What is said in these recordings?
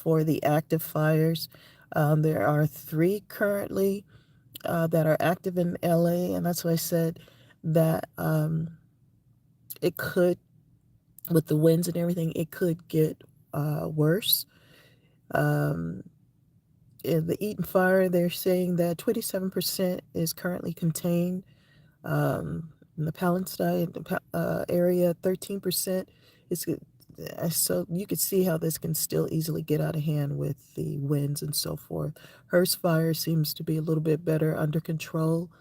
for the active fires. There are 3 currently that are active in LA, and that's why I said that it could, with the winds and everything, it could get worse. Um, in the Eaton fire, they're saying that 27% is currently contained. In the Palestine area, 13% is. So you could see how this can still easily get out of hand with the winds and so forth. Hearst fire seems to be a little bit better under control,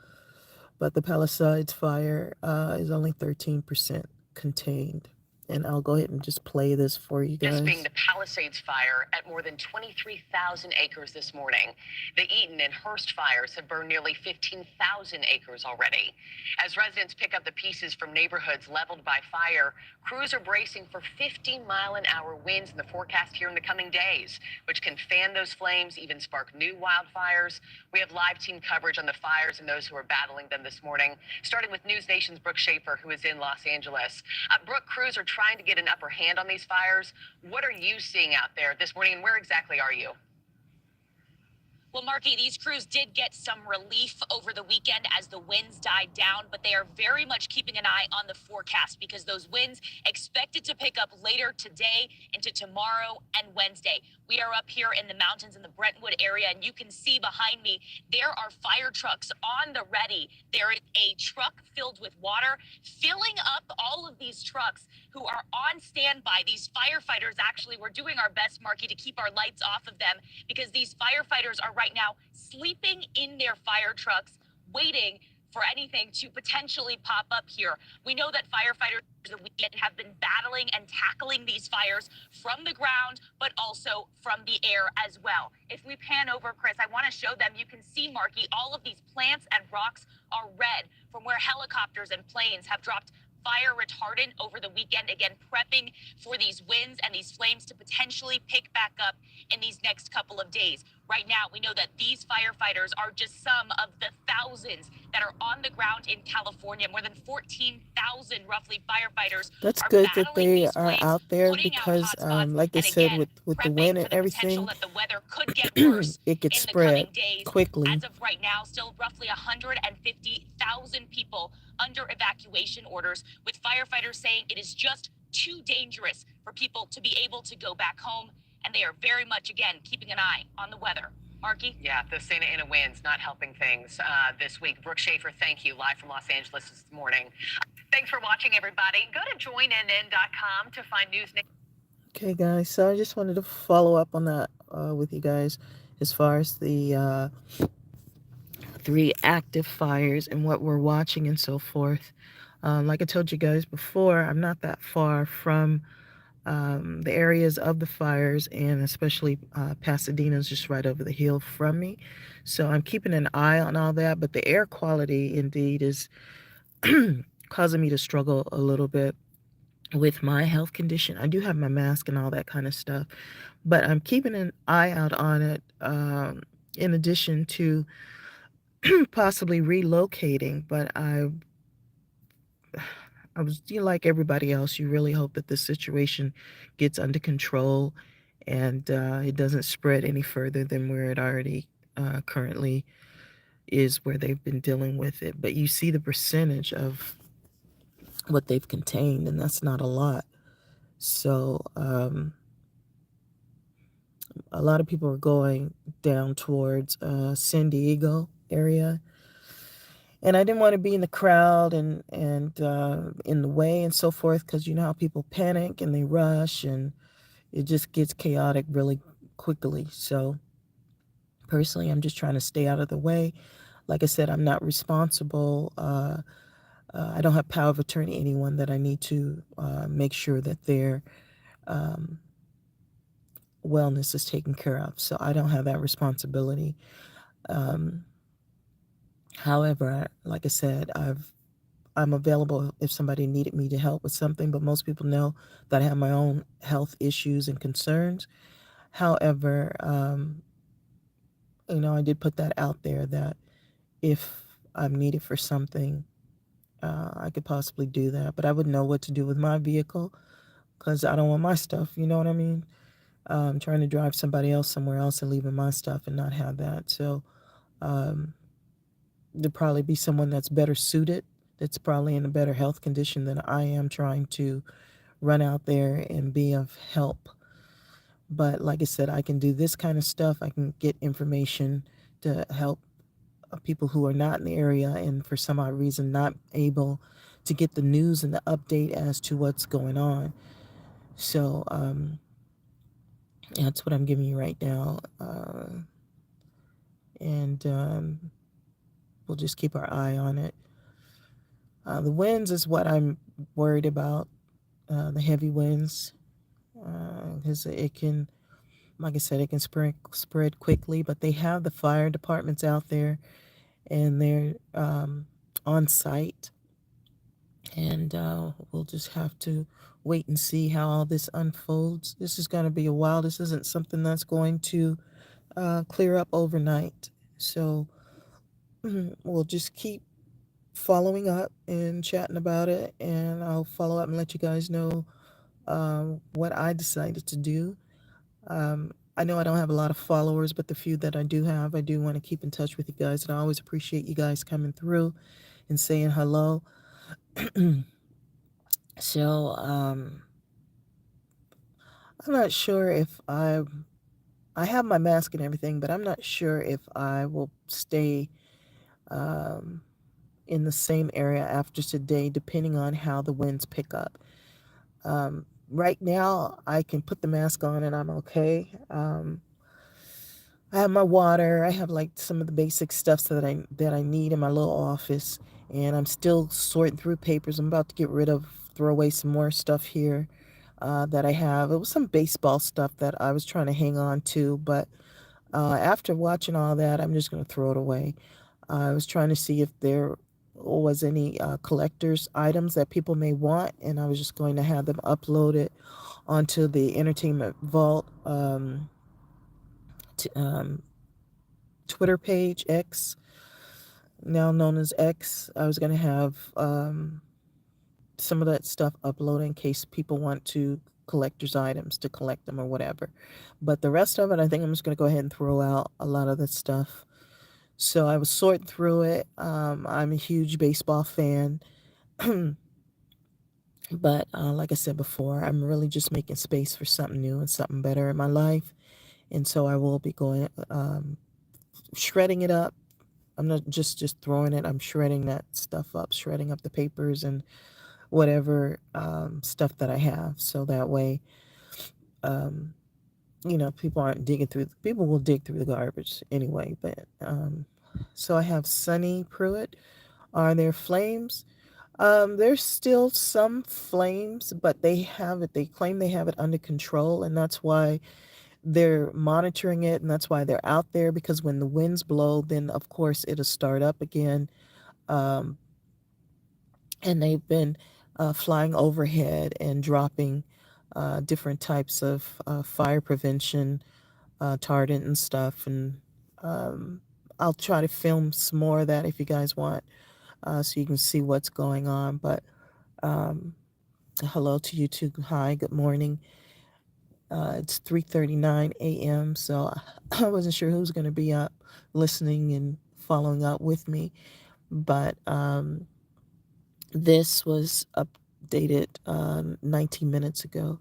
but the Palisades fire is only 13% contained. And I'll go ahead and just play this for you guys. This being the Palisades fire at more than 23,000 acres this morning. The Eaton and Hearst fires have burned nearly 15,000 acres already. As residents pick up the pieces from neighborhoods leveled by fire, crews are bracing for 50-mile-an-hour winds in the forecast here in the coming days, which can fan those flames, even spark new wildfires. We have live team coverage on the fires and those who are battling them this morning, starting with News Nation's Brooke Schaefer, who is in Los Angeles. Brooke, crews are trying to get an upper hand on these fires. What are you seeing out there this morning, and where exactly are you? Well, Marky, these crews did get some relief over the weekend as the winds died down, but they are very much keeping an eye on the forecast because those winds expected to pick up later today into tomorrow and Wednesday. We are up here in the mountains in the Brentwood area, and you can see behind me, there are fire trucks on the ready. There is a truck filled with water, filling up all of these trucks who are on standby. These firefighters, actually, we're doing our best, Marky, to keep our lights off of them because these firefighters are right now sleeping in their fire trucks, waiting for anything to potentially pop up here. We know that firefighters the weekend have been battling and tackling these fires from the ground, but also from the air as well. If we pan over, Chris, I want to show them. You can see, Marky, all of these plants and rocks are red from where helicopters and planes have dropped fire retardant over the weekend, again, prepping for these winds and these flames to potentially pick back up in these next couple of days. Right now, we know that these firefighters are just some of the thousands that are on the ground in California. More than 14,000 roughly firefighters That's are good that battling they these are flames, out there putting out because, hot spots, like they and said, again, with the wind prepping and for the potential everything, that the weather could get worse it gets in the spread coming days. quickly. As of right now, still roughly 150,000 people under evacuation orders, with firefighters saying it is just too dangerous for people to be able to go back home, and they are very much, again, keeping an eye on the weather. Marky? Yeah, the Santa Ana winds not helping things this week. Brooke Schaefer, thank you, live from Los Angeles this morning. Thanks for watching, everybody. Go to joinnn.com to find news. Okay, guys, so I just wanted to follow up on that with you guys as far as the 3 active fires and what we're watching and so forth. Like I told you guys before, I'm not that far from the areas of the fires, and especially Pasadena's just right over the hill from me. So I'm keeping an eye on all that, but the air quality indeed is causing me to struggle a little bit with my health condition. I do have my mask and all that kind of stuff, but I'm keeping an eye out on it in addition to possibly relocating. But I was, like everybody else, you really hope that this situation gets under control and it doesn't spread any further than where it already currently is, where they've been dealing with it. But you see the percentage of what they've contained, and that's not a lot. So a lot of people are going down towards San Diego area. And I didn't want to be in the crowd and in the way and so forth, because you know how people panic and they rush and it just gets chaotic really quickly. So personally, I'm just trying to stay out of the way. Like I said, I'm not responsible. I don't have power of attorney anyone that I need to make sure that their wellness is taken care of. So I don't have that responsibility. However, like I said, I'm available if somebody needed me to help with something, but most people know that I have my own health issues and concerns. However, I did put that out there that if I'm needed for something, I could possibly do that, but I wouldn't know what to do with my vehicle because I don't want my stuff, you know what I mean? trying to drive somebody else somewhere else and leaving my stuff and not have that. So um, there'd probably be someone that's better suited, that's probably in a better health condition than I am, trying to run out there and be of help. But like I said, I can do this kind of stuff. I can get information to help people who are not in the area and for some odd reason not able to get the news and the update as to what's going on. So that's what I'm giving you right now. And we'll just keep our eye on it. The winds is what I'm worried about, the heavy winds, because it can, like I said, it can spread quickly. But they have the fire departments out there, and they're on site, and we'll just have to wait and see how all this unfolds. This is going to be a while. This isn't something that's going to clear up overnight. So we'll just keep following up and chatting about it, and I'll follow up and let you guys know what I decided to do. I know I don't have a lot of followers, but the few that I do have, I do want to keep in touch with you guys, and I always appreciate you guys coming through and saying hello. So I'm not sure if I have my mask and everything, but I'm not sure if I will stay um, in the same area after today, depending on how the winds pick up. Right now, I can put the mask on and I'm okay. I have my water. I have like some of the basic stuff that I need in my little office, and I'm still sorting through papers. I'm about to get rid of, throw away some more stuff here that I have. It was some baseball stuff that I was trying to hang on to, but after watching all that, I'm just going to throw it away. I was trying to see if there was any collector's items that people may want, and I was just going to have them uploaded onto the Entertainment Vault t- um, Twitter page, X, now known as X. I was going to have some of that stuff uploaded in case people want to collector's items to collect them or whatever. But the rest of it, I think I'm just going to go ahead and throw out a lot of that stuff. So I was sorting through it. I'm a huge baseball fan. But like I said before, I'm really just making space for something new and something better in my life. And so I will be going shredding it up. I'm not just throwing it. I'm shredding that stuff up, shredding up the papers and whatever stuff that I have. So that way, um, people aren't digging through. People will dig through the garbage anyway. But so I have Sunny Pruitt. Are there flames? There's still some flames, but they have it. They claim they have it under control, and that's why they're monitoring it, and that's why they're out there. Because when the winds blow, then of course it'll start up again. Um, and they've been flying overhead and dropping different types of fire prevention tardant and stuff. And um, I'll try to film some more of that if you guys want, so you can see what's going on. But um, hello to you too. Hi, good morning. It's 3:39 a.m. So I wasn't sure who's going to be up listening and following up with me. But this was updated 19 minutes ago.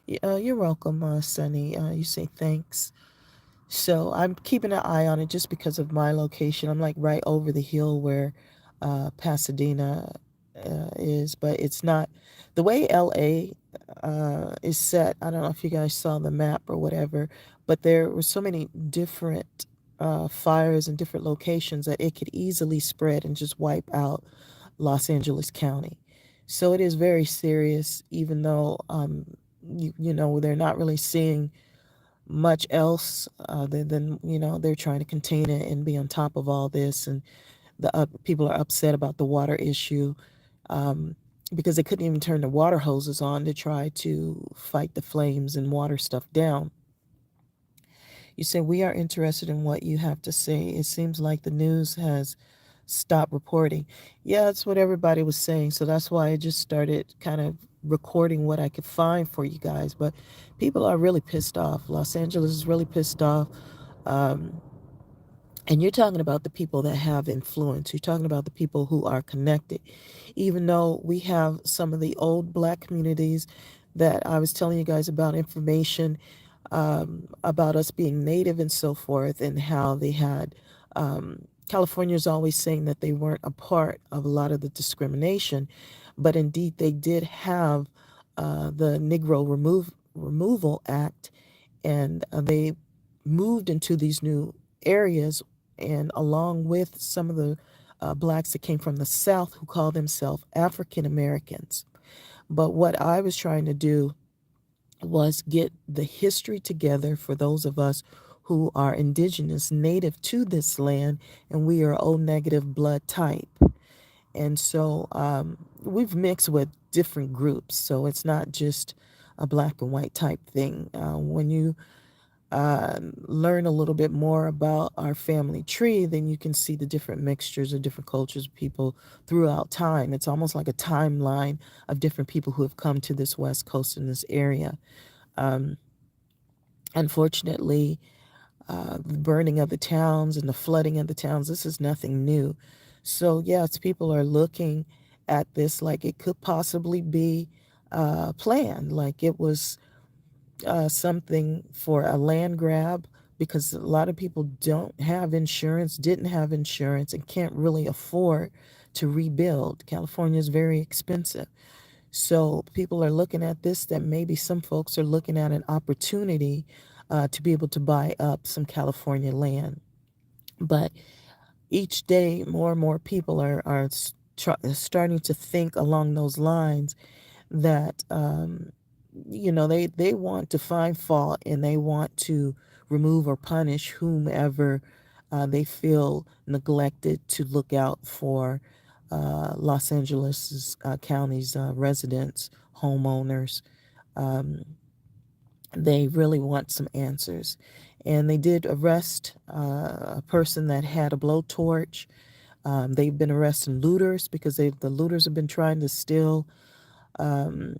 You're welcome, Sunny. You say thanks. So I'm keeping an eye on it just because of my location. I'm like right over the hill where Pasadena is, but it's not the way LA is set. I don't know if you guys saw the map or whatever, but there were so many different fires in different locations that it could easily spread and just wipe out Los Angeles County. So it is very serious, even though they're not really seeing much else than they're trying to contain it and be on top of all this. And the people are upset about the water issue, um, because they couldn't even turn the water hoses on to try to fight the flames and water stuff down. You say we are interested in what you have to say. It seems like the news has stop reporting. Yeah, that's what everybody was saying. So that's why I just started kind of recording what I could find for you guys. But people are really pissed off. Los Angeles is really pissed off. Um, and you're talking about the people that have influence. You're talking about the people who are connected. Even though we have some of the old black communities that I was telling you guys about information about us being native and so forth, and how they had. California is always saying that they weren't a part of a lot of the discrimination, but indeed they did have the Negro Removal Act, and they moved into these new areas, and along with some of the blacks that came from the South who call themselves African Americans. But what I was trying to do was get the history together for those of us who are indigenous, native to this land, and we are O negative blood type. And so we've mixed with different groups, so it's not just a black and white type thing. When you learn a little bit more about our family tree, then you can see the different mixtures of different cultures, people throughout time. It's almost like a timeline of different people who have come to this West Coast in this area. Um, Unfortunately, the burning of the towns and the flooding of the towns, this is nothing new. So, yes, people are looking at this like it could possibly be planned, like it was something for a land grab, because a lot of people don't have insurance, didn't have insurance, and can't really afford to rebuild. California is very expensive. So people are looking at this, that maybe some folks are looking at an opportunity to be able to buy up some California land. But each day, more and more people are starting to think along those lines, that they want to find fault, and they want to remove or punish whomever they feel neglected to look out for Los Angeles County's residents, homeowners. Um, they really want some answers. And they did arrest a person that had a blowtorch. They've been arresting looters, because the looters have been trying to steal um,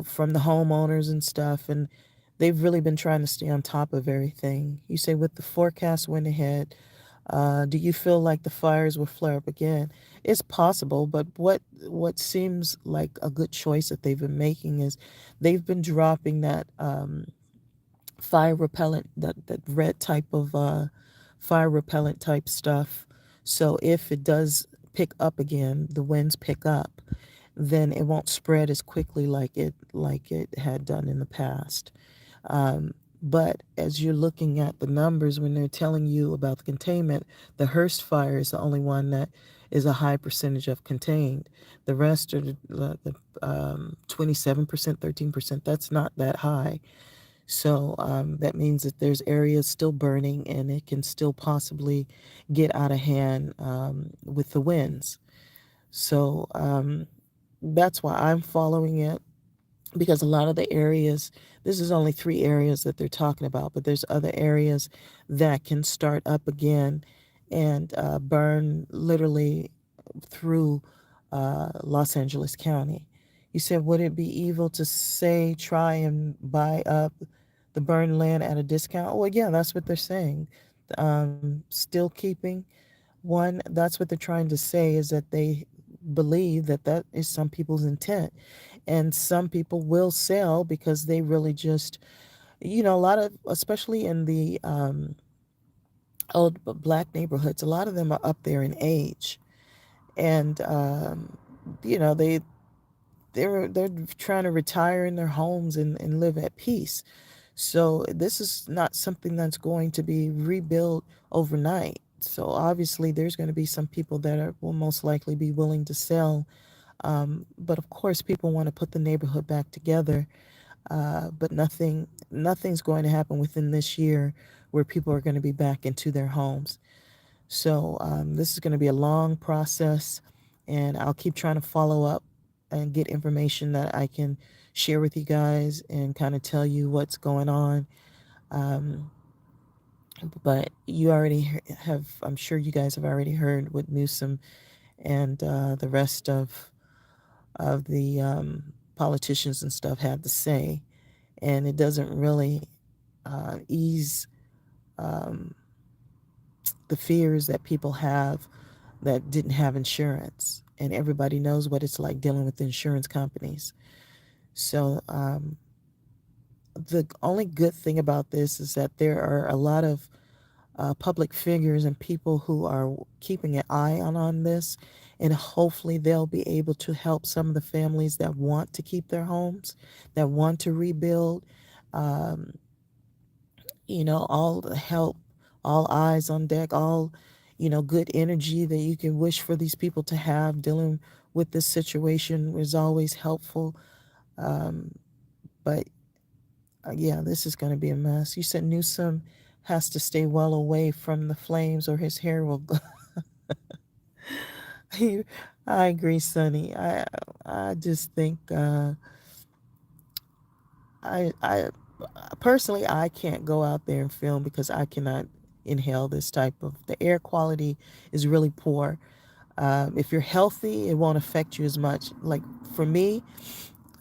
from the homeowners and stuff. And they've really been trying to stay on top of everything. You say, with the forecast went ahead, do you feel like the fires will flare up again? It's possible, but what seems like a good choice that they've been making is they've been dropping that fire repellent, that red type of fire repellent type stuff. So if it does pick up again, the winds pick up, then it won't spread as quickly like it had done in the past. But as you're looking at the numbers, when they're telling you about the containment, the Hearst fire is the only one that is a high percentage of contained. The rest are the 27%, 13%. That's not that high. So that means that there's areas still burning, and it can still possibly get out of hand with the winds. So that's why I'm following it, because a lot of the areas, this is only three areas that they're talking about, but there's other areas that can start up again and burn literally through Los Angeles County. You said, would it be evil to say, try and buy up the burned land at a discount? Well, yeah, that's what they're saying. Still keeping one, that's what they're trying to say, is that they believe that that is some people's intent. And some people will sell because they really just, a lot of, especially in the old black neighborhoods, a lot of them are up there in age. And, you know, they, they're trying to retire in their homes and live at peace. So this is not something that's going to be rebuilt overnight. So obviously there's going to be some people that will most likely be willing to sell. But of course, people want to put the neighborhood back together. But nothing's going to happen within this year where people are going to be back into their homes. So this is going to be a long process, and I'll keep trying to follow up and get information that I can share with you guys and kind of tell you what's going on. Um, But you already have, I'm sure you guys have already heard what Newsom and the rest of the politicians and stuff had to say, and it doesn't really ease um, the fears that people have that didn't have insurance. And everybody knows what it's like dealing with insurance companies. So the only good thing about this is that there are a lot of public figures and people who are keeping an eye on this, and hopefully they'll be able to help some of the families that want to keep their homes, that want to rebuild. Um, all the help, all eyes on deck, all good energy that you can wish for these people to have dealing with this situation is always helpful. Um, but yeah, this is going to be a mess. You said Newsom has to stay well away from the flames or his hair will go. I agree, Sonny. I just think I personally I can't go out there and film because I cannot inhale this type of, the air quality is really poor. If you're healthy, it won't affect you as much. Like for me,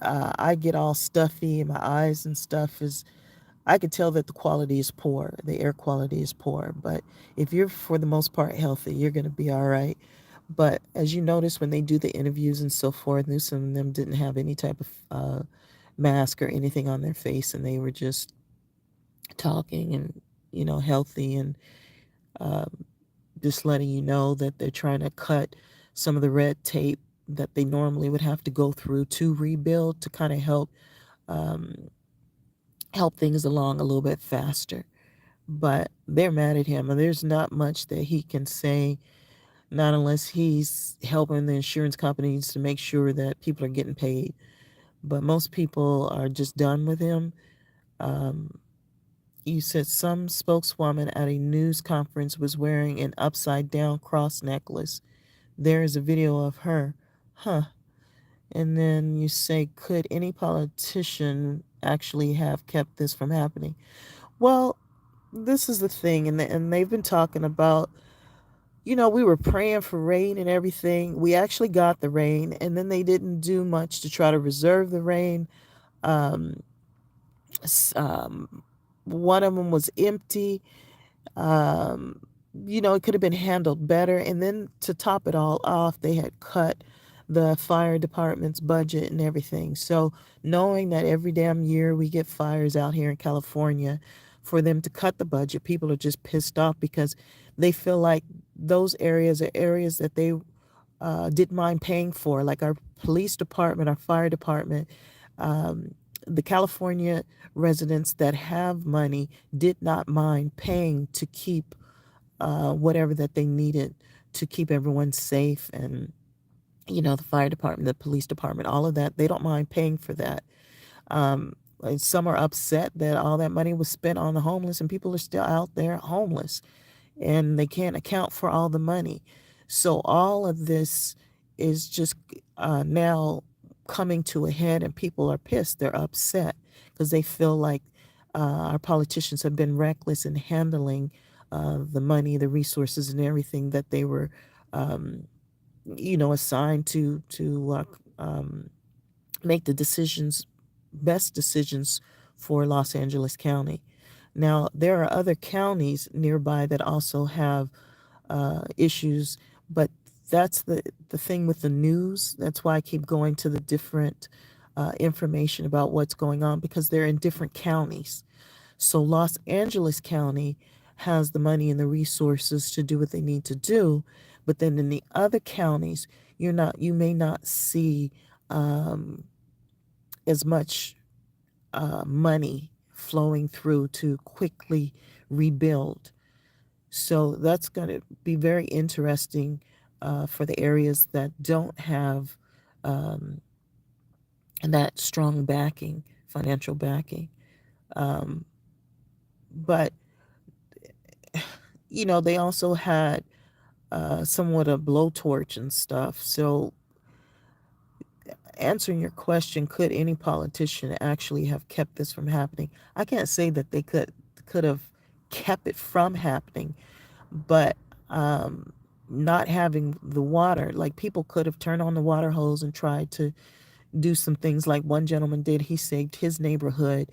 I get all stuffy and my eyes and stuff is, I could tell that the quality is poor. The air quality is poor. But if you're for the most part healthy, you're going to be all right. But as you notice when they do the interviews and so forth, Newsom and them didn't have any type of mask or anything on their face, and they were just talking and healthy and um, just letting you know that they're trying to cut some of the red tape that they normally would have to go through to rebuild to kind of um, help things along a little bit faster. But they're mad at him, and there's not much that he can say, not unless he's helping the insurance companies to make sure that people are getting paid. But most people are just done with him. Um, you said some spokeswoman at a news conference was wearing an upside down cross necklace. There is a video of her. Huh. And then you say, could any politician actually have kept this from happening? Well, this is the thing, and they've been talking about, we were praying for rain and everything. We actually got the rain, and then they didn't do much to try to reserve the rain. Um, One of them was empty. Um, it could have been handled better. And then to top it all off, they had cut the fire department's budget and everything. So knowing that every damn year we get fires out here in California, for them to cut the budget, people are just pissed off because they feel like those areas are areas that they didn't mind paying for, like our police department, our fire department. Um, the California residents that have money did not mind paying to keep whatever that they needed to keep everyone safe. And, the fire department, the police department, all of that, they don't mind paying for that. And some are upset that all that money was spent on the homeless and people are still out there homeless and they can't account for all the money. So all of this is just now coming to a head, and people are pissed. They're upset because they feel like our politicians have been reckless in handling the money, the resources, and everything that they were, um, assigned to make the decisions, best decisions for Los Angeles County. Now, there are other counties nearby that also have issues, but that's the thing with the news. That's why I keep going to the different information about what's going on because they're in different counties. So, Los Angeles County has the money and the resources to do what they need to do, but then in the other counties, you may not see um, as much money flowing through to quickly rebuild. So that's going to be very interesting for the areas that don't have um, that strong backing, financial backing. Um, but, they also had somewhat a blowtorch and stuff. So answering your question, could any politician actually have kept this from happening? I can't say that they could have kept it from happening. But not having the water, like people could have turned on the water hose and tried to do some things like one gentleman did. He saved his neighborhood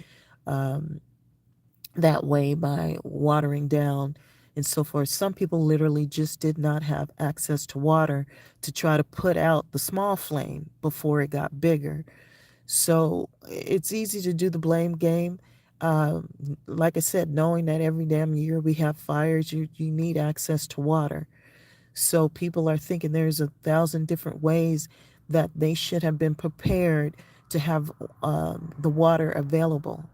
that way by watering down and so forth. Some people literally just did not have access to water to try to put out the small flame before it got bigger. So it's easy to do the blame game. Um, like I said, knowing that every damn year we have fires, you need access to water. So people are thinking there's 1,000 different ways that they should have been prepared to have the water available,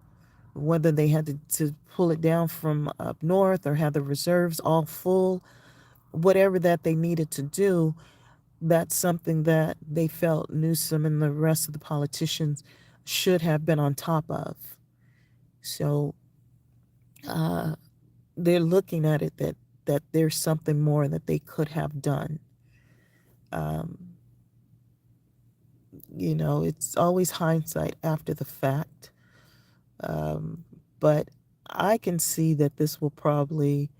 whether they had to pull it down from up north or have the reserves all full, whatever that they needed to do. That's something that they felt Newsom and the rest of the politicians should have been on top of. So they're looking at it that there's something more that they could have done. It's always hindsight after the fact. But I can see that this will probably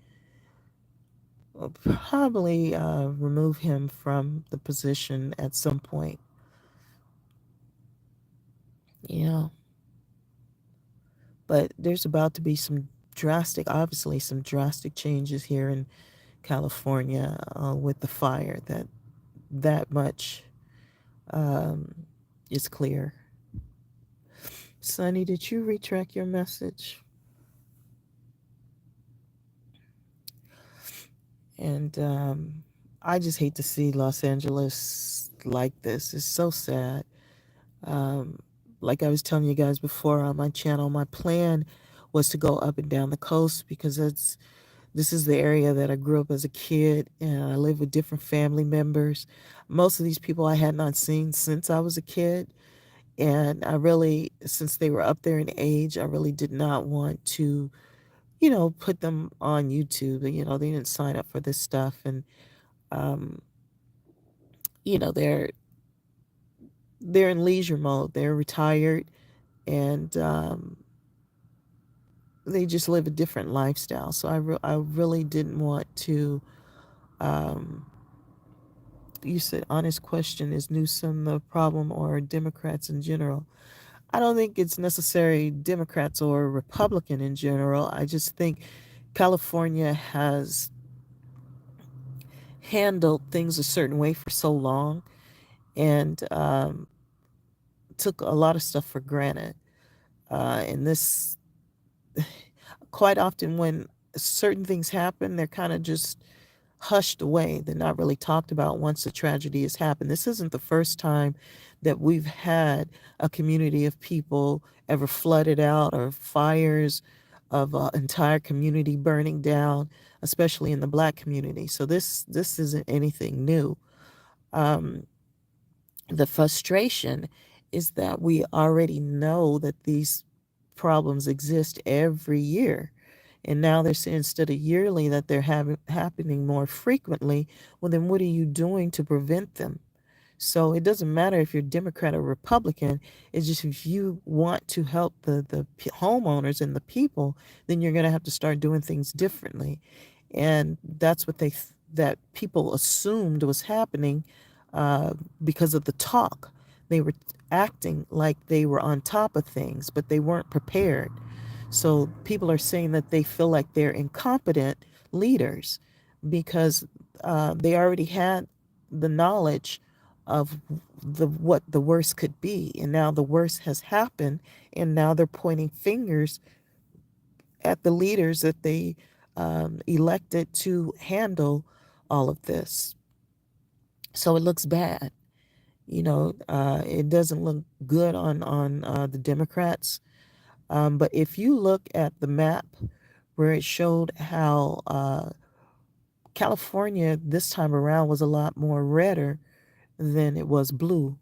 remove him from the position at some point. Yeah, but there's about to be obviously some drastic changes here in California with the fire. That much is clear. Sonny, did you retrack your message? And I just hate to see Los Angeles like this. It's so sad. Um, like I was telling you guys before on my channel, my plan was to go up and down the coast because this is the area that I grew up as a kid, and I live with different family members. Most of these people I had not seen since I was a kid, and I really, since they were up there in age, I really did not want to, put them on YouTube. They didn't sign up for this stuff, and um, they're in leisure mode. They're retired, and they just live a different lifestyle. So I really didn't want to. Um, you said honest question: is Newsom the problem or Democrats in general? I don't think it's necessarily Democrats or Republican in general. I just think California has handled things a certain way for so long and took a lot of stuff for granted. And this, quite often, when certain things happen, they're kind of just hushed away. They're not really talked about once the tragedy has happened. This isn't the first time that we've had a community of people ever flooded out or fires of an entire community burning down, especially in the Black community. So this isn't anything new. The frustration is that we already know that these problems exist every year. And now they're saying instead of yearly that they're happening more frequently. Well, then what are you doing to prevent them? So it doesn't matter if you're Democrat or Republican. It's just if you want to help the homeowners and the people, then you're going to have to start doing things differently. And that's what that people assumed was happening uh, because of the talk. They were acting like they were on top of things, but they weren't prepared. So people are saying that they feel like they're incompetent leaders because they already had the knowledge of what the worst could be, and now the worst has happened, and now they're pointing fingers at the leaders that they elected to handle all of this. So it looks bad. It doesn't look good on the Democrats. But if you look at the map where it showed how California this time around was a lot more redder than it was blue.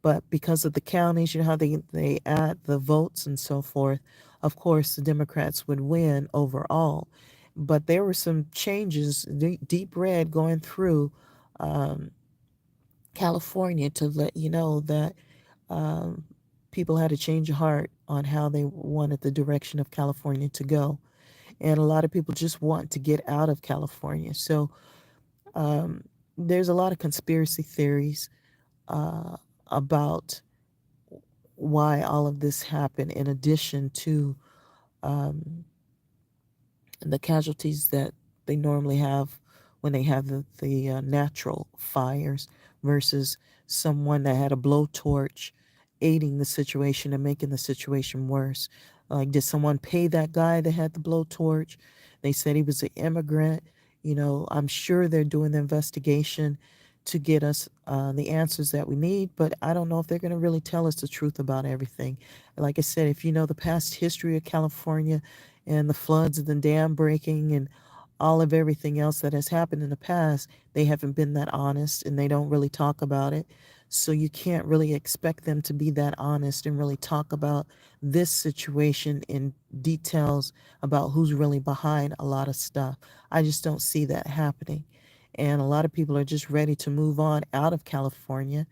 But because of the counties, how they add the votes and so forth, of course, the Democrats would win overall. But there were some changes, deep red going through um, California to let you know that um, people had a change of heart on how they wanted the direction of California to go. and a lot of people just want to get out of California. So there's a lot of conspiracy theories uh, about why all of this happened, in addition to the casualties that they normally have when they have the natural fires versus someone that had a blowtorch aiding the situation and making the situation worse. Like, did someone pay that guy that had the blowtorch? They said he was an immigrant. I'm sure they're doing the investigation to get us the answers that we need, but I don't know if they're going to really tell us the truth about everything. Like I said, if you know the past history of California and the floods and the dam breaking and all of everything else that has happened in the past, they haven't been that honest and they don't really talk about it. So you can't really expect them to be that honest and really talk about this situation in details about who's really behind a lot of stuff. I just don't see that happening. And a lot of people are just ready to move on out of California.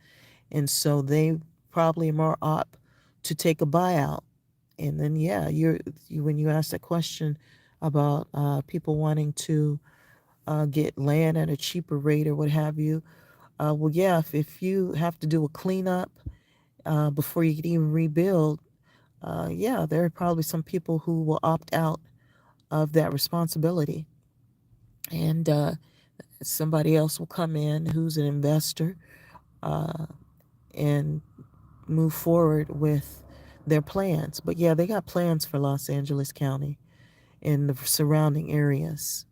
And so they probably are more apt to take a buyout. And then, yeah, when you ask that question about people wanting to get land at a cheaper rate or what have you, well, yeah, if you have to do a cleanup before you can even rebuild, yeah, there are probably some people who will opt out of that responsibility. And somebody else will come in who's an investor and move forward with their plans. But yeah, they got plans for Los Angeles County and the surrounding areas.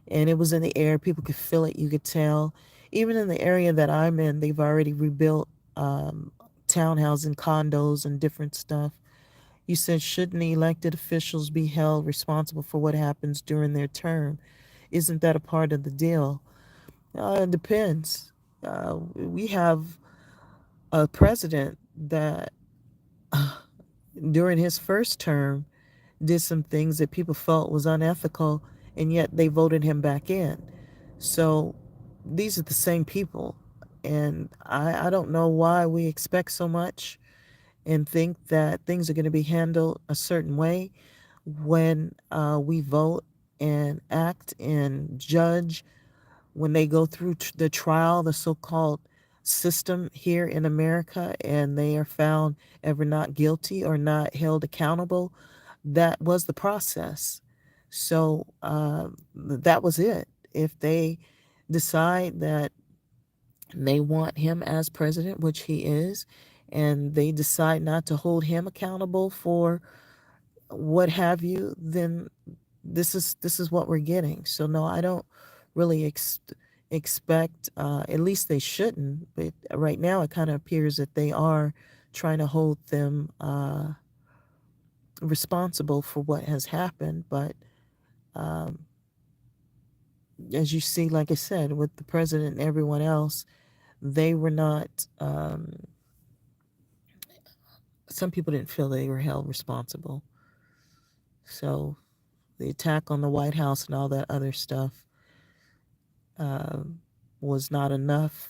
And it was in the air. People could feel it. You could tell. Even in the area that I'm in, they've already rebuilt townhouses and condos and different stuff. You said, shouldn't the elected officials be held responsible for what happens during their term? Isn't that a part of the deal? It depends. We have a president that, during his first term, did some things that people felt was unethical, and yet they voted him back in. So these are the same people. And I don't know why we expect so much and think that things are going to be handled a certain way when we vote and act and judge when they go through the trial, the so-called system here in America, and they are found ever not guilty or not held accountable. That was the process. So that was it. If they decide that they want him as president, which he is, and they decide not to hold him accountable for what have you, then this is what we're getting. So no, I don't really expect. At least they shouldn't. But right now, it kind of appears that they are trying to hold them responsible for what has happened. But as you see, like I said, with the president and everyone else, they were not. Some people didn't feel they were held responsible. So the attack on the White House and all that other stuff was not enough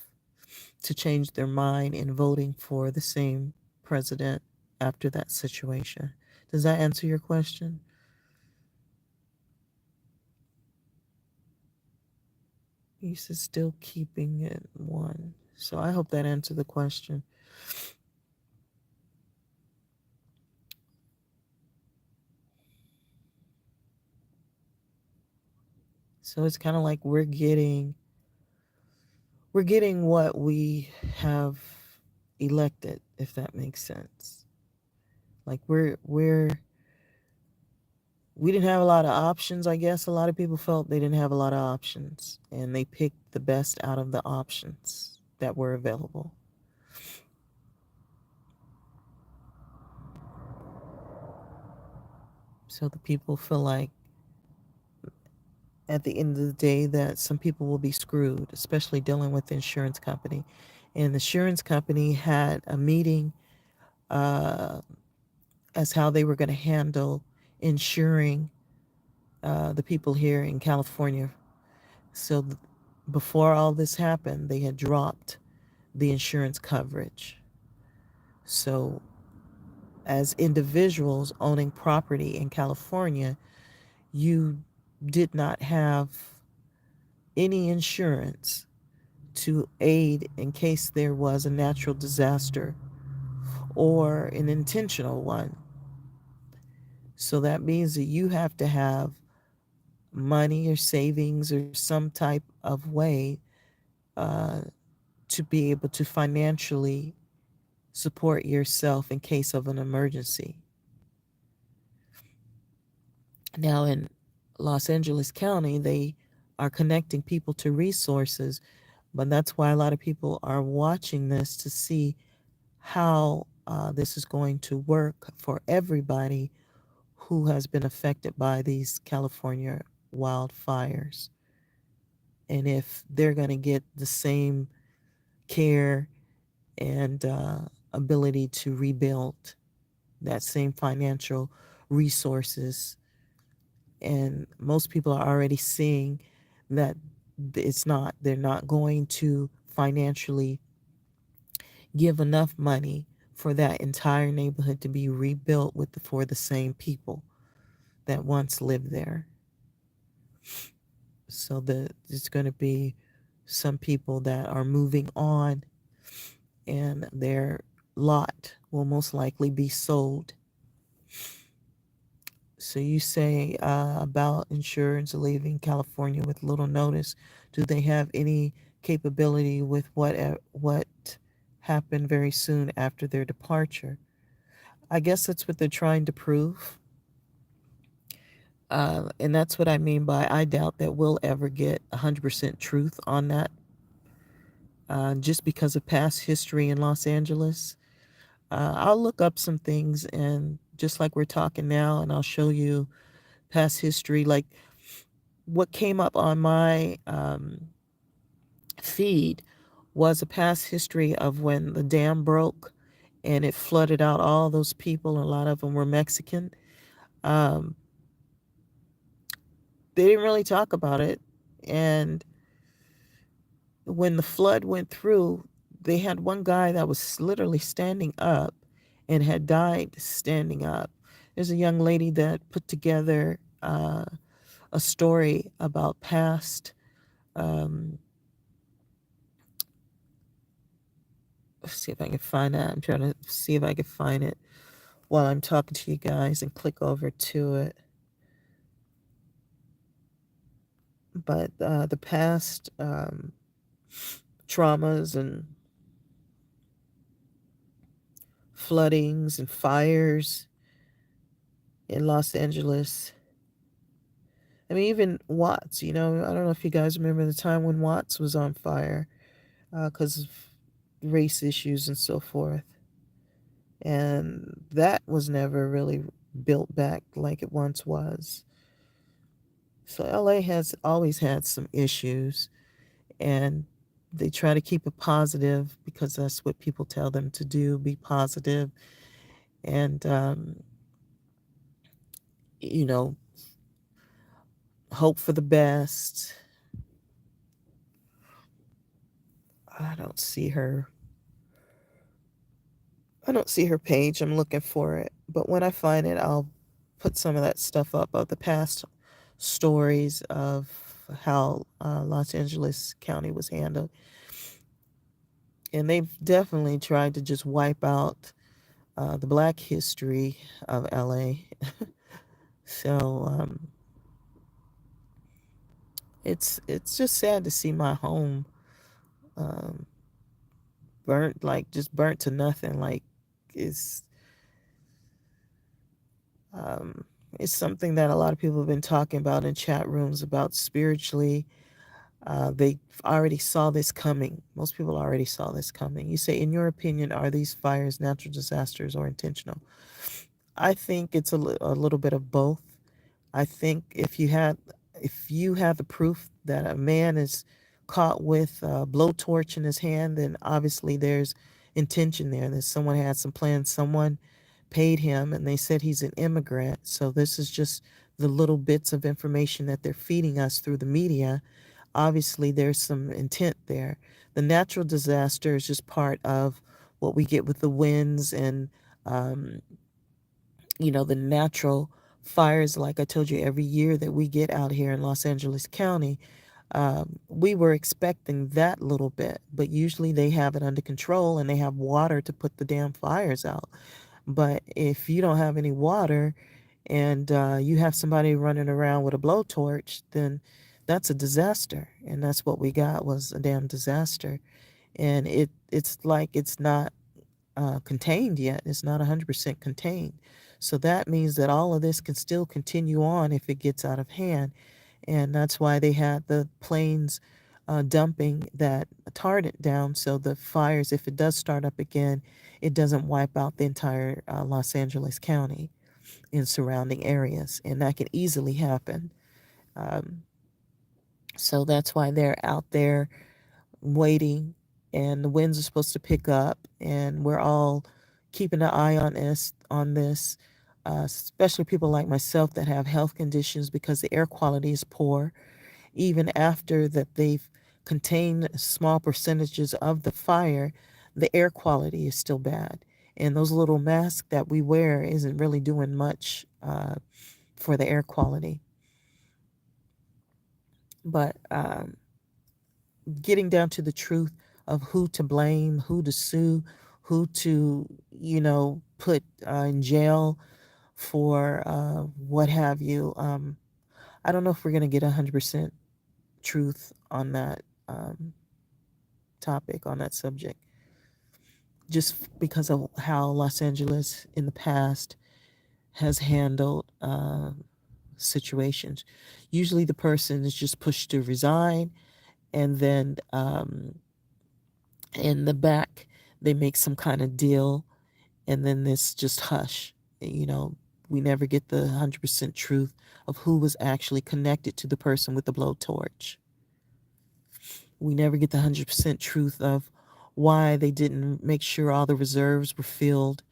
to change their mind in voting for the same president after that situation. Does that answer your question? He's still keeping it one. So I hope that answered the question. So it's kind of like we're getting what we have elected, if that makes sense. Like we didn't have a lot of options, I guess. A lot of people felt they didn't have a lot of options, and they picked the best out of the options that were available. So the people feel like at the end of the day that some people will be screwed, especially dealing with the insurance company. And the insurance company had a meeting uh, as how they were going to handle insuring the people here in California. So before all this happened, they had dropped the insurance coverage. So as individuals owning property in California, you did not have any insurance to aid in case there was a natural disaster or an intentional one. So that means that you have to have money or savings or some type of way uh, to be able to financially support yourself in case of an emergency. Now, in Los Angeles County, they are connecting people to resources, but that's why a lot of people are watching this to see how this is going to work for everybody who has been affected by these California wildfires. And if they're going to get the same care and ability to rebuild, that same financial resources. And most people are already seeing that they're not going to financially give enough money for that entire neighborhood to be rebuilt for the same people that once lived there. So there's going to be some people that are moving on, and their lot will most likely be sold. So you say about insurance leaving California with little notice. Do they have any capability with what happened very soon after their departure? I guess that's what they're trying to prove. And that's what I mean by I doubt that we'll ever get 100% truth on that, just because of past history in Los Angeles. I'll look up some things, and just like we're talking now, and I'll show you past history. Like what came up on my feed was a past history of when the dam broke and it flooded out all those people. A lot of them were Mexican. Um, they didn't really talk about it. And when the flood went through, they had one guy that was literally standing up and had died standing up. There's a young lady that put together a story about past. Um, let's see if I can find that. I'm trying to see if I can find it while I'm talking to you guys and click over to it. But the past traumas and floodings and fires in Los Angeles. I mean, even Watts, I don't know if you guys remember the time when Watts was on fire because of race issues and so forth. And that was never really built back like it once was. So LA has always had some issues, and they try to keep it positive because that's what people tell them to do, be positive and, you know, hope for the best. I don't see her. I don't see her page. I'm looking for it. But when I find it, I'll put some of that stuff up of the past stories of how Los Angeles County was handled. And they've definitely tried to just wipe out the black history of LA. So it's just sad to see my home um, burnt, like just burnt to nothing. Like it's um, it's something that a lot of people have been talking about in chat rooms about spiritually. They already saw this coming. Most people already saw this coming. You say, in your opinion, are these fires natural disasters or intentional? I think it's a little bit of both. I think if you have the proof that a man is caught with a blowtorch in his hand, then obviously there's intention there. That someone had some plans. Someone paid him, and they said he's an immigrant. So this is just the little bits of information that they're feeding us through the media. Obviously, there's some intent there. The natural disaster is just part of what we get with the winds and um, the natural fires, like I told you, every year that we get out here in Los Angeles County, we were expecting that little bit, but usually they have it under control and they have water to put the damn fires out. But if you don't have any water and you have somebody running around with a blowtorch, then that's a disaster. And that's what we got, was a damn disaster. And it's like it's not contained yet. It's not 100% contained. So that means that all of this can still continue on if it gets out of hand. And that's why they had the planes dumping that retardant down, so the fires, if it does start up again, it doesn't wipe out the entire Los Angeles County and surrounding areas. And that can easily happen. Um, so that's why they're out there waiting, and the winds are supposed to pick up, and we're all keeping an eye on this, especially people like myself that have health conditions, because the air quality is poor. Even after that they've contained small percentages of the fire, the air quality is still bad. And those little masks that we wear isn't really doing much for the air quality. But getting down to the truth of who to blame, who to sue, who to, put in jail for what have you. I don't know if we're going to get 100% truth on that topic, on that subject, just because of how Los Angeles in the past has handled situations. Usually the person is just pushed to resign, and then in the back they make some kind of deal, and then it's just hush. You know, we never get the 100% truth of who was actually connected to the person with the blowtorch. We never get the 100% truth of why they didn't make sure all the reserves were filled,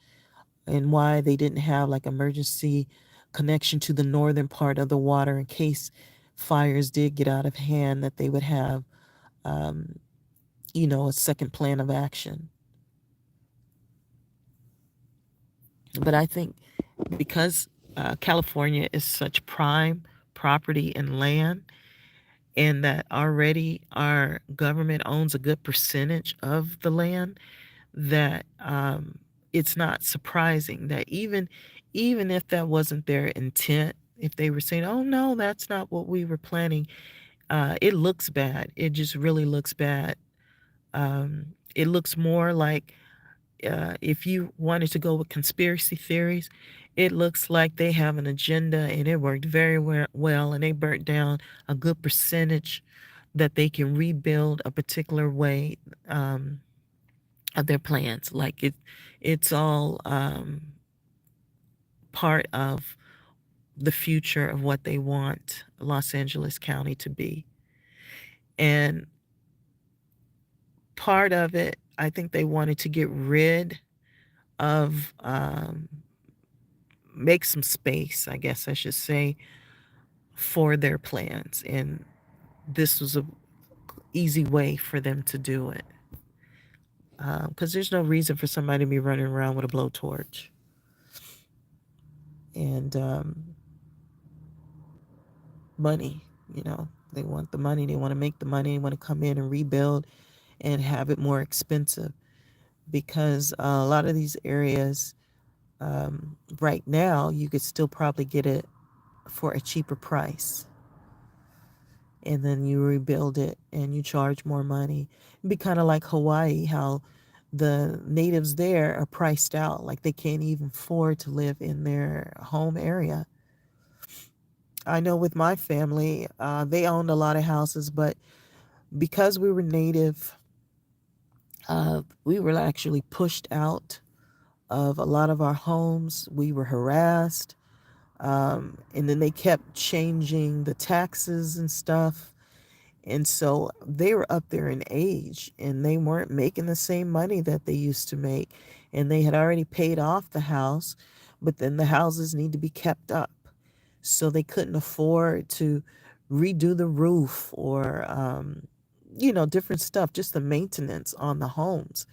and why they didn't have like emergency connection to the northern part of the water in case fires did get out of hand, that they would have um, a second plan of action. But I think because California is such prime property and land, and that already our government owns a good percentage of the land, that it's not surprising that even if that wasn't their intent, if they were saying, "Oh no, that's not what we were planning," it looks bad. It just really looks bad. It looks more like, if you wanted to go with conspiracy theories, it looks like they have an agenda and it worked very well, and they burnt down a good percentage that they can rebuild a particular way of their plans. Like it's all part of the future of what they want Los Angeles County to be. And part of it, I think they wanted to get rid of, make some space, I guess I should say, for their plans. And this was a easy way for them to do it. Because there's no reason for somebody to be running around with a blowtorch. And money, they want the money. They want to make the money. They want to come in and rebuild and have it more expensive. Because a lot of these areas, right now, you could still probably get it for a cheaper price, and then you rebuild it and you charge more money. It'd be kind of like Hawaii, how the natives there are priced out, like they can't even afford to live in their home area. I know with my family, they owned a lot of houses, but because we were native, we were actually pushed out of a lot of our homes. We were harassed. And then they kept changing the taxes and stuff. And so they were up there in age, and they weren't making the same money that they used to make. And they had already paid off the house, but then the houses need to be kept up. So they couldn't afford to redo the roof, or, different stuff, just the maintenance on the homes.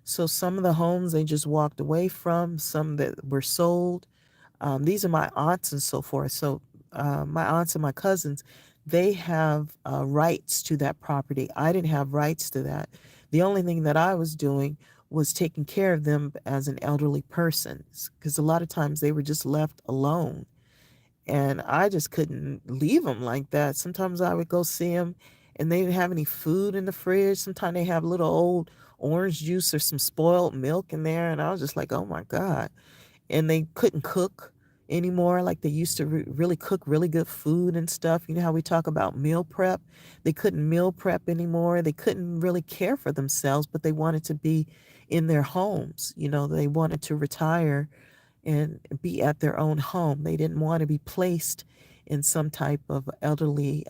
So some of the homes they just walked away from, some that were sold. These are my aunts and so forth. So my aunts and my cousins, they have rights to that property. I didn't have rights to that. The only thing that I was doing was taking care of them as an elderly person, because a lot of times they were just left alone. And I just couldn't leave them like that. Sometimes I would go see them and they didn't have any food in the fridge. Sometimes they have little old orange juice or some spoiled milk in there. And I was just like, oh my God. And they couldn't cook anymore like they used to really cook really good food and stuff. You know how we talk about meal prep? They couldn't meal prep anymore. They couldn't really care for themselves, but they wanted to be in their homes. You know, they wanted to retire and be at their own home. They didn't want to be placed in some type of elderly,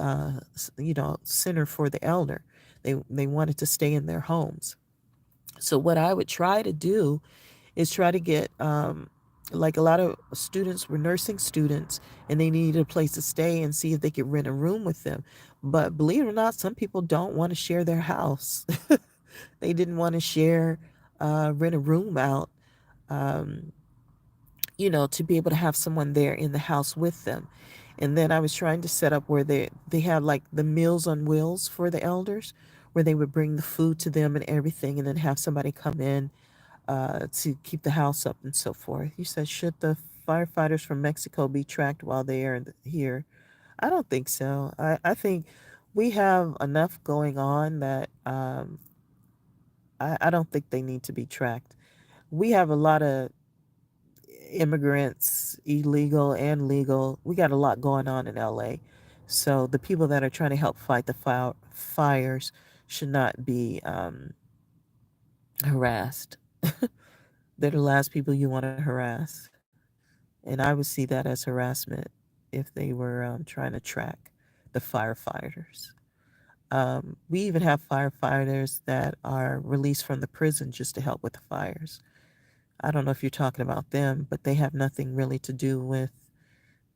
center for the elder. They wanted to stay in their homes. So what I would try to do is try to get, like a lot of students were nursing students and they needed a place to stay and see if they could rent a room with them. But believe it or not, some people don't want to share their house. They didn't want to share, rent a room out. Um, to be able to have someone there in the house with them. And then I was trying to set up where they have like the meals on wheels for the elders, where they would bring the food to them and everything, and then have somebody come in to keep the house up and so forth. You said, should the firefighters from Mexico be tracked while they are here? I don't think so. I think we have enough going on that I don't think they need to be tracked. We have a lot of immigrants, illegal and legal. We got a lot going on in LA. So the people that are trying to help fight the fires should not be harassed. They're the last people you want to harass. And I would see that as harassment if they were trying to track the firefighters. We even have firefighters that are released from the prison just to help with the fires. I don't know if you're talking about them, but they have nothing really to do with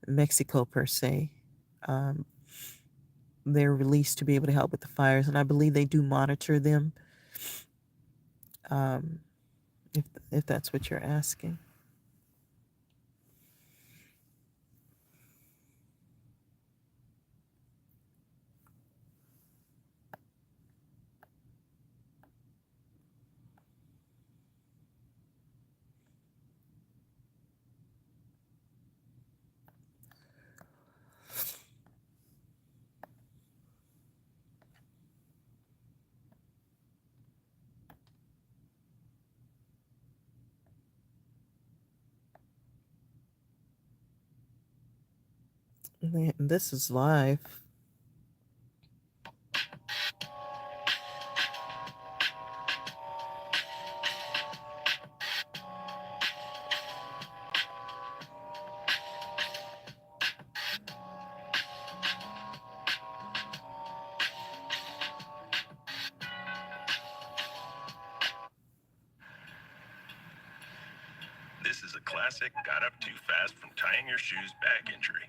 Mexico per se. Um, they're released to be able to help with the fires, and I believe they do monitor them. Um, if that's what you're asking. This is live. This is a classic got up too fast from tying your shoes back injury.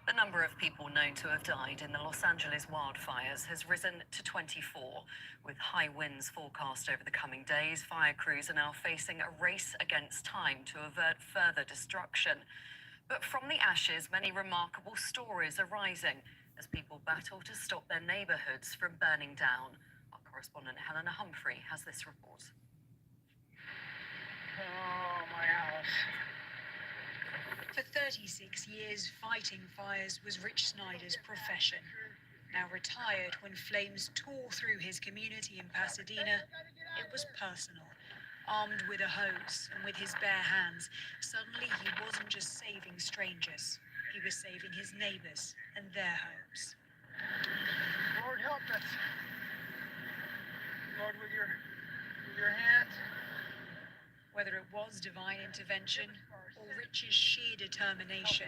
The number of people known to have died in the Los Angeles wildfires has risen to 24. With high winds forecast over the coming days, fire crews are now facing a race against time to avert further destruction. But from the ashes, many remarkable stories are rising as people battle to stop their neighborhoods from burning down. Our correspondent Helena Humphrey has this report. Oh, my house. For 36 years, fighting fires was Rich Snyder's profession. Now retired when flames tore through his community in Pasadena, it was personal. Armed with a hose and with his bare hands, suddenly he wasn't just saving strangers. He was saving his neighbors and their homes. Lord, help us. Lord, with your hands. Whether it was divine intervention or Rich's sheer determination,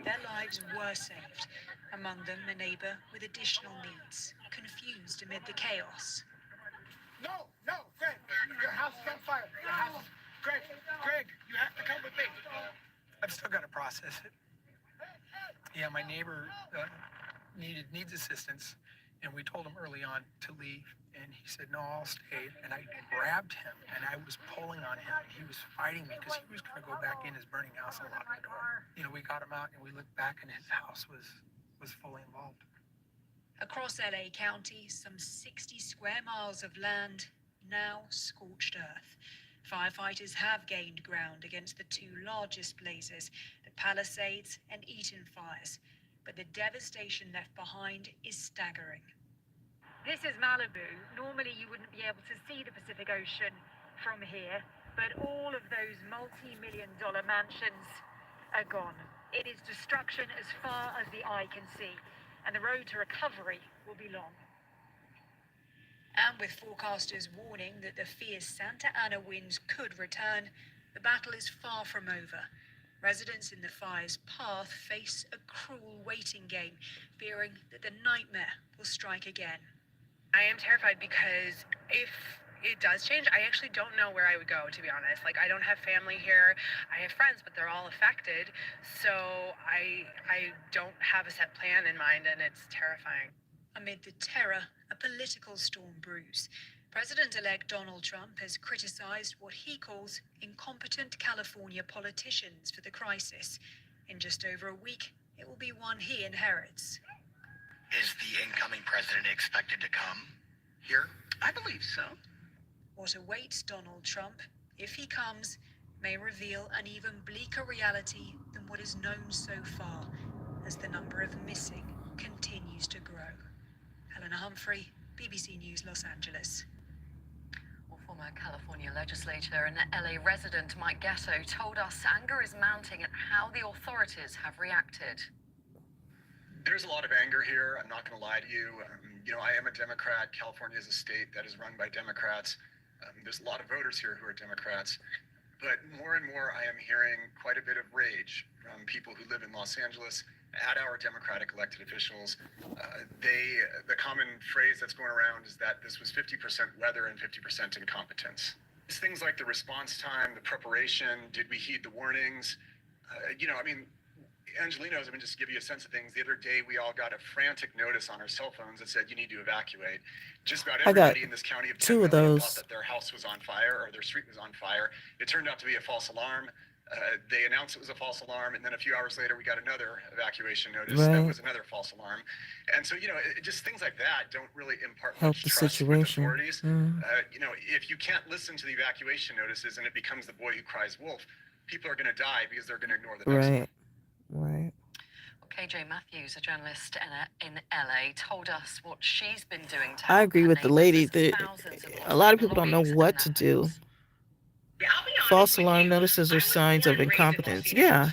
their lives were saved. Among them, a neighbor with additional needs, confused amid the chaos. No, Greg, your house is on fire. Greg, you have to come with me. I've still got to process it. Yeah, my neighbor needs assistance. And we told him early on to leave. And he said, no, I'll stay. And I grabbed him and I was pulling on him. And he was fighting me because he was going to go back in his burning house and lock the door. We got him out and we looked back and his house was fully involved. Across LA County, some 60 square miles of land, now scorched earth. Firefighters have gained ground against the two largest blazes, the Palisades and Eaton fires. But the devastation left behind is staggering. This is Malibu. Normally you wouldn't be able to see the Pacific Ocean from here, but all of those multi-million-dollar mansions are gone. It is destruction as far as the eye can see, and the road to recovery will be long. And with forecasters warning that the fierce Santa Ana winds could return, the battle is far from over. Residents in the fire's path face a cruel waiting game, fearing that the nightmare will strike again. I am terrified because if it does change, I actually don't know where I would go, to be honest. Like, I don't have family here. I have friends, but they're all affected. So I don't have a set plan in mind, and it's terrifying. Amid the terror, a political storm brews. President-elect Donald Trump has criticized what he calls incompetent California politicians for the crisis. In just over a week, it will be one he inherits. Is the incoming president expected to come here? I believe so. What awaits Donald Trump, if he comes, may reveal an even bleaker reality than what is known so far, as the number of missing continues to grow. Helena Humphrey, BBC News, Los Angeles. Well, former California legislator and LA resident Mike Gatto told us anger is mounting at how the authorities have reacted. There's a lot of anger here. I'm not going to lie to you. I am a Democrat. California is a state that is run by Democrats. There's a lot of voters here who are Democrats. But more and more, I am hearing quite a bit of rage from people who live in Los Angeles at our Democratic elected officials. The common phrase that's going around is that this was 50% weather and 50% incompetence. It's things like the response time, the preparation, did we heed the warnings? Angelino's, just to give you a sense of things, the other day we all got a frantic notice on our cell phones that said you need to evacuate. Just about everybody in this county of 10 two of million those. thought that their house was on fire or their street was on fire. It turned out to be a false alarm. They announced it was a false alarm, and then a few hours later we got another evacuation notice that was another false alarm. And so, just things like that don't really impart Help much the trust with situation. authorities. If you can't listen to the evacuation notices and it becomes the boy who cries wolf, people are going to die because they're going to ignore the notice. Right. KJ Matthews, a journalist in LA, told us what she's been doing to I help agree her with the neighbors lady as that thousands have a lost lot of people don't know employees what and to their do. homes. Yeah, I'll be honest False with alarm you. notices I are was signs born of and raised in Los incompetence. Angeles. Yeah,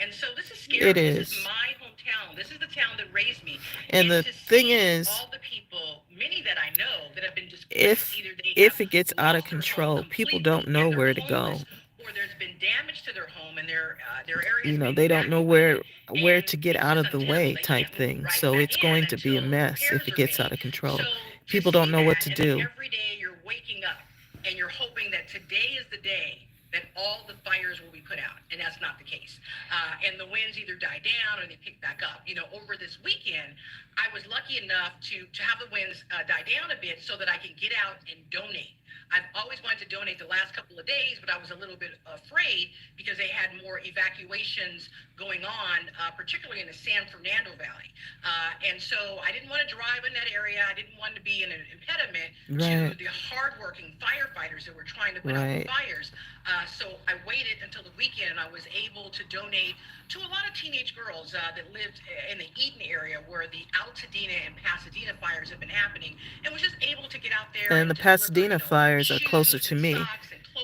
And so this is scary. it This is. is my hometown. This is the town that raised me. And the to thing see is, all the people, many that I know, that have been displaced, if either they if have it gets out of lost their home control, people completely don't know and they're where to go. homeless, or there's been damage to their home and their area has They been don't know where evacuated, to get and out it's of just the way untenable. They type can't thing. move right So back it's going in to be a until mess if repairs it are gets out made. of control. So People to don't see know what that, to and then do. every day you're waking up and you're hoping that today is the day that all the fires will be put out, and that's not the case. And the winds either die down or they pick back up. Over this weekend, I was lucky enough to have the winds die down a bit so that I can get out and donate. I've always wanted to donate the last couple of days, but I was a little bit afraid because they had more evacuations going on, particularly in the San Fernando Valley. And so I didn't want to drive in that area. I didn't want to be an impediment to the hardworking firefighters that were trying to put out the fires. So I waited until the weekend, and I was able to donate to a lot of teenage girls that lived in the Eden area where the Altadena and Pasadena fires have been happening, and was just able to get out there. And the Pasadena fires are closer to me.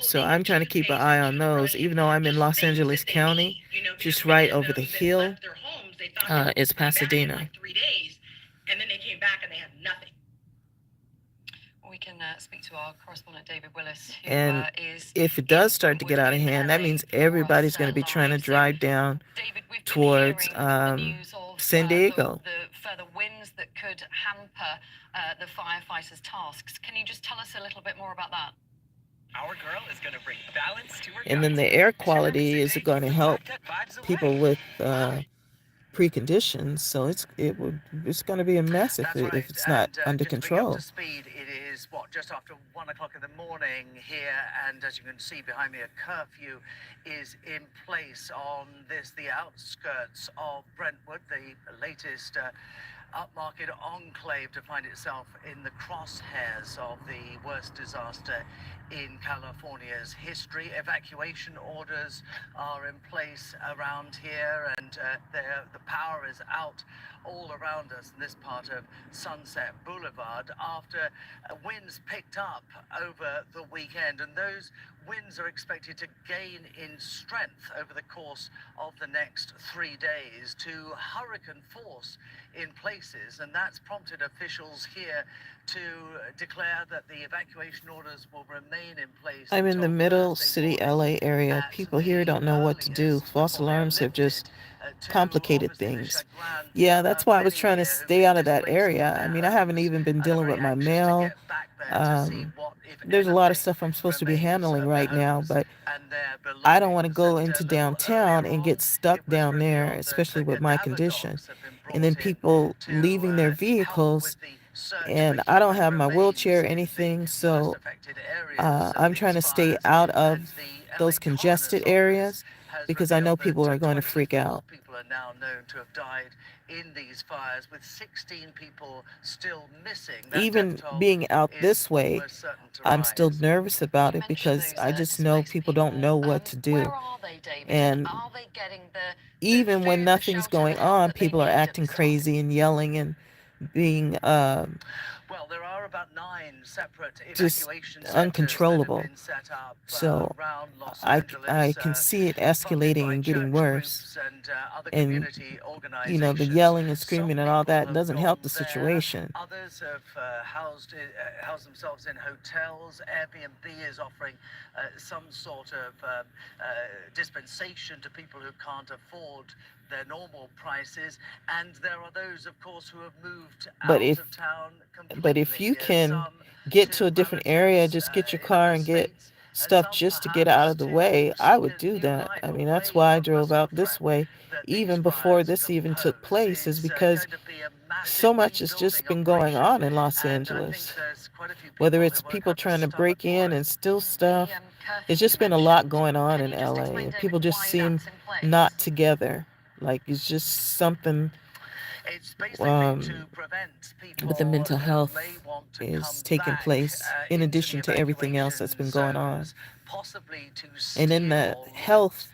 So I'm trying to keep an eye on those, even though I'm in Los Angeles County, just right over the hill is Pasadena. Like 3 days, and then they came back and they had nothing. We can speak to our correspondent David Willis, who And is if it does start to get out of hand, that means everybody's going to be trying to drive down David, we've been towards hearing the news of San Diego. the further winds that could hamper the firefighters' tasks. Can you just tell us a little bit more about that? Our girl is going to bring balance to her And then the air quality is going to help people with preconditions. So it's going to be a mess That's right. if it's not And under just to bring you up to control. speed, it is what just after 1 o'clock in the morning here, and as you can see behind me, a curfew is in place on the outskirts of Brentwood, the latest upmarket enclave to find itself in the crosshairs of the worst disaster in California's history. Evacuation orders are in place around here, and the power is out all around us in this part of Sunset Boulevard after winds picked up over the weekend, and those winds are expected to gain in strength over the course of the next 3 days to hurricane force in places, and that's prompted officials here to declare that the evacuation orders will remain in place I'm in the until middle Thursday city morning LA area. at People here the don't know what to do. earliest False before they're alarms have lifted, just to complicated obviously the things. chagrin Yeah, that's of why I was many trying to here who've stay been out of that displaced from area. I their mean, I haven't homes even been and are dealing very with my anxious to mail. get back there to see what, if There's a lot of anything, stuff I'm supposed to be remains handling of their right now, homes but and their I don't want to belongings. go And into a little earlier downtown and on, get stuck it was down there, revealed that especially with my cadaver condition. dogs have been And then brought in people to leaving their help vehicles, with the search for and I don't human have my remains wheelchair or in the anything, worst so affected areas of I'm these trying to stay fires. out And of the LA those Coroner's congested Office areas has because I know revealed people are that going to freak 24 out. people are now known to have died in these fires, with 16 people still missing. That death Even toll being out is this way, almost certain to I'm still rise. nervous about You it mentioned because those I just know displaced people don't people. know what to Where do. are they, David? And And are they getting the even when food, the nothing's shelter, the going help on, that they people are need at acting this time? crazy and yelling and being Well, there are about 9 separate just evacuation centers that have uncontrollable. been set up So around Los I Angeles, can see it funded escalating by and getting church worse. groups and other And, community the organizations. yelling and Some screaming and all people that have doesn't gone help the there. situation. Others have housed themselves in hotels. Airbnb is offering some sort of dispensation to people who can't afford their normal prices, and there are those, of course, who have moved But out if of town but if completely. you can Some get to to a different area, relatives just get your in car other and get states, stuff some just to get out perhaps of the to way, I seek would a do new that. life I mean, that's away why I from the drove sort of out this threat way that these even before fires this could even took pose. place, is It's because going to be a massive so much has just rebuilding been going operation, on in Los and I think Angeles. there's quite a few Whether people who it's won't people have the trying to stomach break for in it. and steal The stuff, there's curfew you just been a lot mentioned, going on can in you just LA, explain, and David, people just why seem that's in place? not together. Like it's just something It's basically to um, prevent with the people mental who may health want to come is taking back place in into the addition to everything else that's evacuation been going on. zones, possibly to And in steal the or loot health,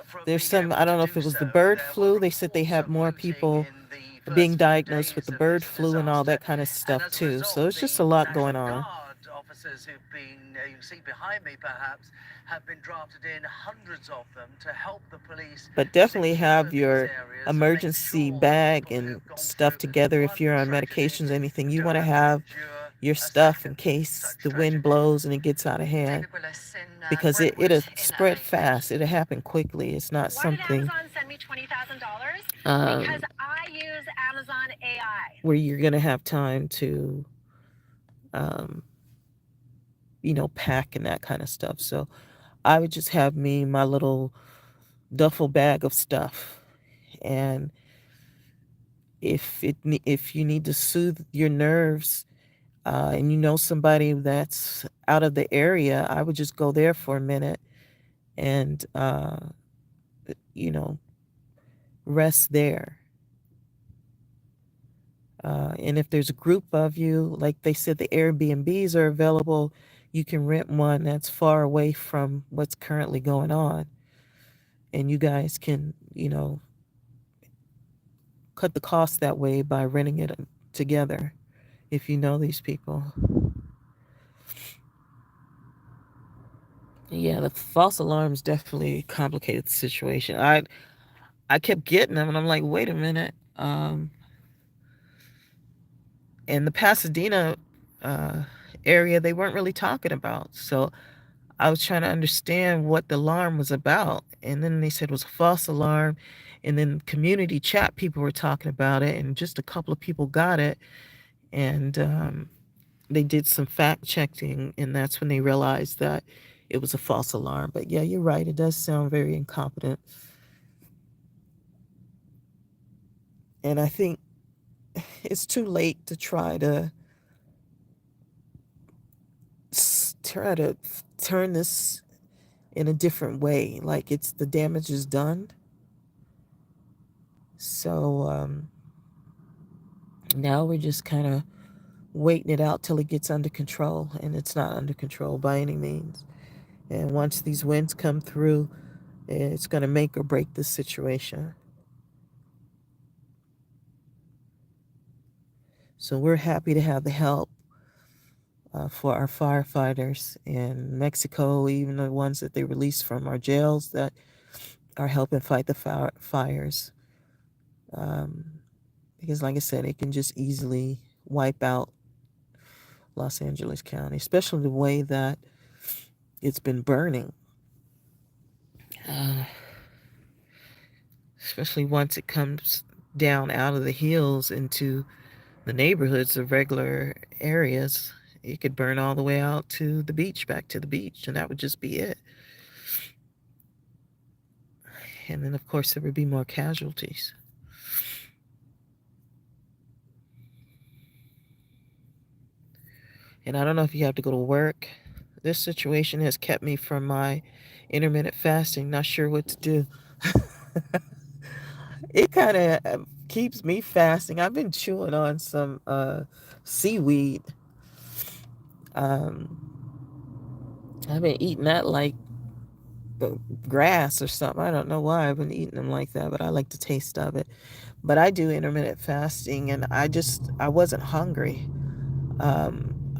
from there's being some, able I to don't know if do it was the so. bird There were flu. They said they reports had of more looting people in the being first few diagnosed with days the of bird this flu and all disaster, that kind of and stuff as a too. So result, it's just the a lot National going on. Guard officers who've been, you can see behind me perhaps, have been drafted in, hundreds of them, to help the police But definitely secure have these your areas and make emergency sure that bag people and who've gone stuff through together if one you're on tragedy medications, anything. You don't want to have to have endure your a stuff in second case such the wind tragedy. blows and it gets out of hand, David Willis in because Brentwood it'll in LA. spread Thank fast. you. It'll happen quickly. It's not Why did something Amazon send me $20,000? Because um, I use Amazon AI. where you're going to have time to, um, pack and that kind of stuff. So I would just have me my little duffel bag of stuff. And if you need to soothe your nerves, and you know somebody that's out of the area, I would just go there for a minute and you know rest there. And if there's a group of you, like they said, the Airbnbs are available. You can rent one that's far away from what's currently going on, and you guys can cut the cost that way by renting it together if you know these people. Yeah, the false alarms definitely complicated the situation. I kept getting them, and I'm like, wait a minute. In the Pasadena uh, area, they weren't really talking about. So I was trying to understand what the alarm was about, and then they said it was a false alarm. And then community chat people were talking about it, and just a couple of people got it, and they did some fact checking, and that's when they realized that it was a false alarm. But yeah, you're right. It does sound very incompetent. And I think it's too late to try to turn this in a different way. Like it's the damage is done. So now we're just kind of waiting it out till it gets under control, and it's not under control by any means. And once these winds come through, it's going to make or break this situation. So we're happy to have the help for our firefighters in Mexico, even the ones that they released from our jails that are helping fight the fires. Um, because, like I said, it can just easily wipe out Los Angeles County, especially the way that it's been burning. Uh, Especially once it comes down out of the hills into the neighborhoods of regular areas, it could burn all the way out to the beach, back to the beach, and that would just be it. And then, of course, there would be more casualties. And I don't know if you have to go to work. This situation has kept me from my intermittent fasting, not sure what to do. It kind of keeps me fasting. I've been chewing on some seaweed. I've been eating that like grass or something. I don't know why I've been eating them like that, but I like the taste of it. But I do intermittent fasting, and I wasn't hungry.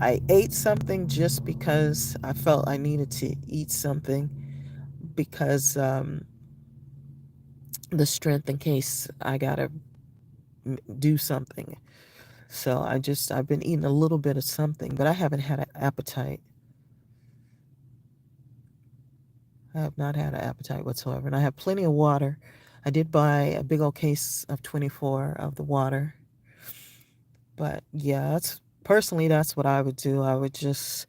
I ate something just because I felt I needed to eat something because the strength in case I gotta do something. So I've been eating a little bit of something, but I haven't had an appetite. I have not had an appetite whatsoever, and I have plenty of water. I did buy a big old case of 24 of the water, but yeah, that's what I would do. I would just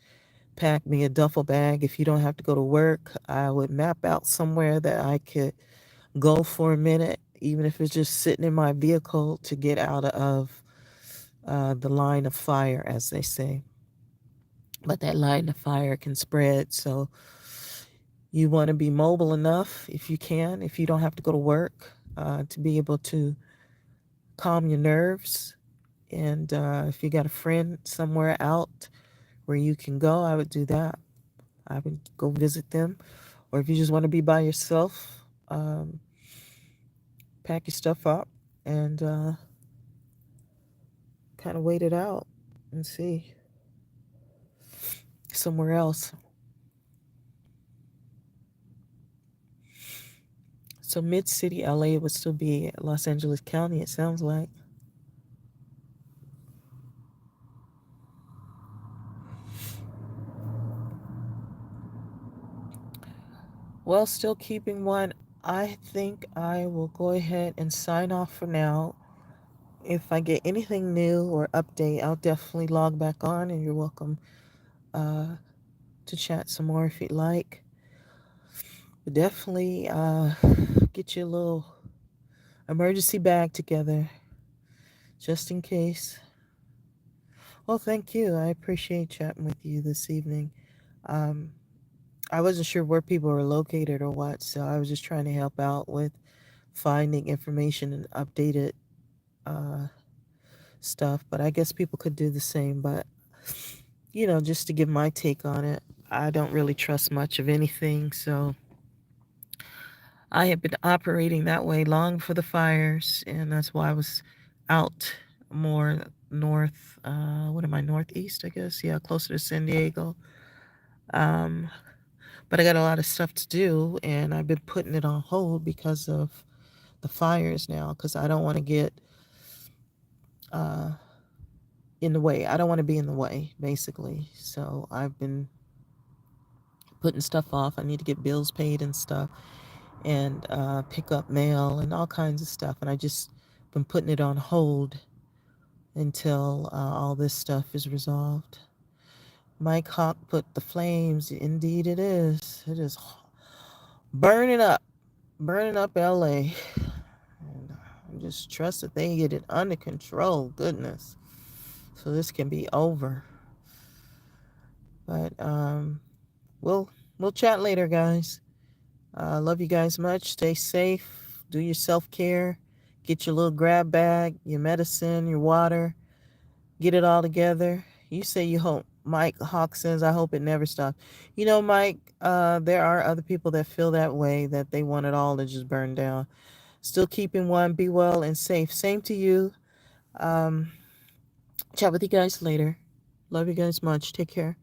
pack me a duffel bag. If you don't have to go to work, I would map out somewhere that I could go for a minute, even if it's just sitting in my vehicle to get out of the line of fire, as they say. But that line of fire can spread, so you want to be mobile enough if you can, if you don't have to go to work, to be able to calm your nerves. And if you got a friend somewhere out where you can go, I would do that. I would go visit them. Or if you just want to be by yourself, pack your stuff up and kind of wait it out and see somewhere else. So mid city LA would still be Los Angeles County, it sounds like. Well, still keeping one. I think I will go ahead and sign off for now. If I get anything new or update, I'll definitely log back on, and you're welcome uh, to chat some more if you'd like. But definitely get your little emergency bag together just in case. Well, thank you. I appreciate chatting with you this evening. Um, I wasn't sure where people were located or what, so I was just trying to help out with finding information and updated uh, stuff. But I guess people could do the same. But, just to give my take on it, I don't really trust much of anything. So I have been operating that way long for the fires, and that's why I was out more north. What am I, northeast, I guess? Yeah, closer to San Diego. Um, but I got a lot of stuff to do, and I've been putting it on hold because of the fires now, because I don't want to get uh, in the way. I don't want to be in the way, basically. So I've been putting stuff off. I need to get bills paid and stuff, and pick up mail and all kinds of stuff. And I just been putting it on hold until all this stuff is resolved. Mike Hawk put the flames. Indeed, it is. It is burning up LA. And I'm just trust that they get it under control. Goodness. So this can be over. But we'll chat later, guys. Love you guys much. Stay safe. Do your self care. Get your little grab bag, your medicine, your water. Get it all together. You say you hope. Mike Hawk says, I hope it never stops. You know, Mike, there are other people that feel that way, that they want it all to just burn down. Still keeping one. Be well and safe. Same to you. Um, Chat with you guys later. Love you guys much. Take care.